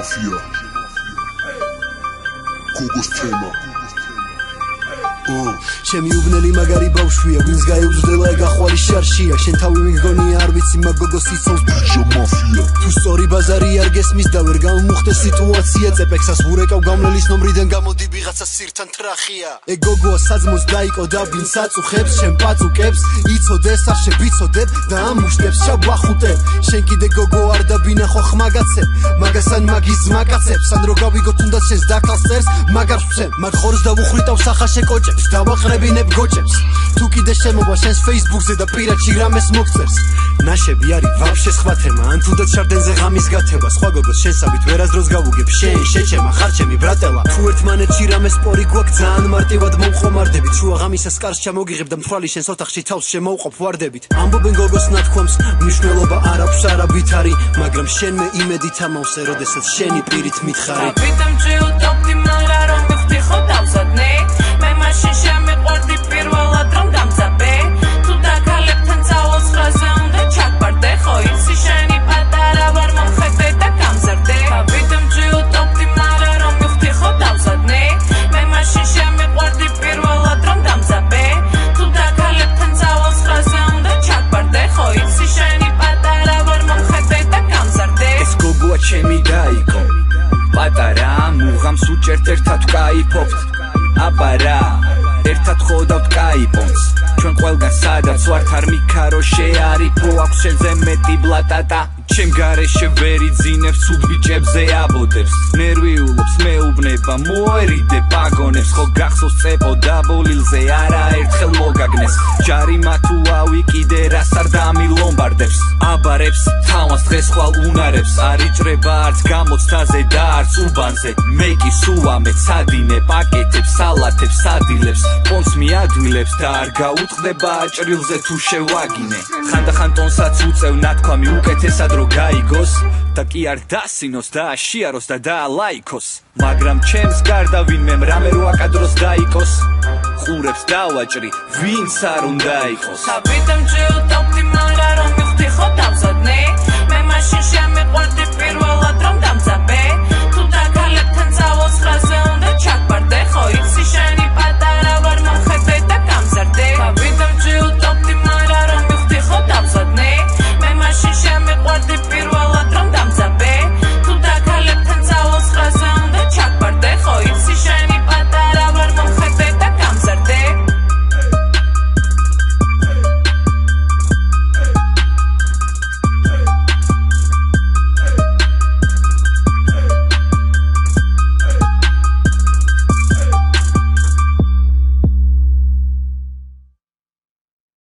Mafia Gogos tema შემიუბნელი მაგარი ბავშვია ვინც გაიუძვდელა ეგახვალი შარშია შენ თავი მიგონია არ ვიცი მაგ გოგოს იცავს Bitch Mafia თუ სწორი ბაზარი არ გესმის და ვერ გამომუხდეს სიტუაცია წეპექსას ვურეკავ გამლელის ნომრიდან გამოდი ვიღაცა სირთან ტრახია ეგ გოგოა საძმოს დაიკო და ვინც აწუხებს შენ პაწუკებს იცოდეს არ შევიცოდებ და ამუშტებს შაბახუტებ შენ კიდე გოგო არ დაბინახო ხმაგაცებ მაგასან მაგის მაკაცებს ან რო გავიგო თუნდაც შენს დაკალსწერს მაგარს ვცემ მაგ ხორს დავუხრიტავ სახაშე კოჭებს დავაყრებინებ გოჭებს თუ კიდე შემოვა შენს Facebook-ზე და პირადში რამეს მოგწერს ნაშები არის ვაფშე სხვა თემა ან თუნდაც შარდენზე ღამის გათება სხვა გოგოს შენსავით ვერასდროს გავუგებ შენ შეჩემა ხარჩემი ბრატელა თუ ერთმანეთში რამეს პორი გვაქვს ძალიან მარტივად მომხომარდებით შუა ღამისას კარს ჩამოგიღებ და მთვალი შენს ოთახში თავს შემოუყოფ ვარდებით ამბობენ გოგოს ნათქვამს მნიშვნელობა არ აქვს არაბით არის მაგრამ შენმე იმედით ამავსე როდესაც შენი პირით მითხარი ვიტამჭი უტოპტი მაგრამ რომ მიხდი ხო დავზადნე მე მაშინ შემიყვარდი პირველად რომ დამძაბე თუ დაკალებთან წავალ სხაზე უნდა ჩაგბარდე ხო იცი შენი პატარა ვარ მომხედე და გამზარდე ვიტამჭი უტოპტი მაგრამ რომ მიხდი ხო დავზადნე მე მაშინ შემიყვარდი პირველად რომ დამძაბე თუ დაკალებთან წავალ სხაზე უნდა ჩაგბარდე ხო იცი შენი პატარა ვარ მომხედე და გამზარდე ეს გოგოა ჩემი დაიკო პატარა მუღამს უჭერთ ერთად ვკაიფობთ აბარა ერთად ხოვდავთ კაიპონს ჩვენ ყველგან სადაც ვართ არ მიქარო შეარიფო აქვს შენზე მეტი ბლატატა ჩემ გარეშე ვერ იძინებს ცუდ ბიჭებზე აბოდებს ნერვიულობს მეუბნება მოერიდე პაგონებს ხო გახსოვს წეპო დაბოლილზე არაერთხელ მოგაგნეს ჯარიმა თუ ავიკიდე რას არ დამილომბარდებს აბარებს თამას დღეს ხვალ უნარებს არ იჭრება არც გამოცდაზე და არც უბანზე მე კი სუამეთ სადინე პაკეტებს სალათებს სადილებს პონს მიადვილებს და არ გაუწყდება აჭრილზე თუ შევაგინე ხანდახან ტონსაც უწევ ნათქვამი უკეთესად რო გაიგოს და კი არ დასინოს და აშიაროს და დაალაიქოს მაგრამ ჩემს გარდა ვინმე რამე რო აკადროს დაიკოს ყურებს დავაჭრი ვინც არ უნდა იყოს ვიტამჭი უტოპტი მაგრამ რომ მიხდი ხო დავზადნე მე მაშინ შემიყვარდი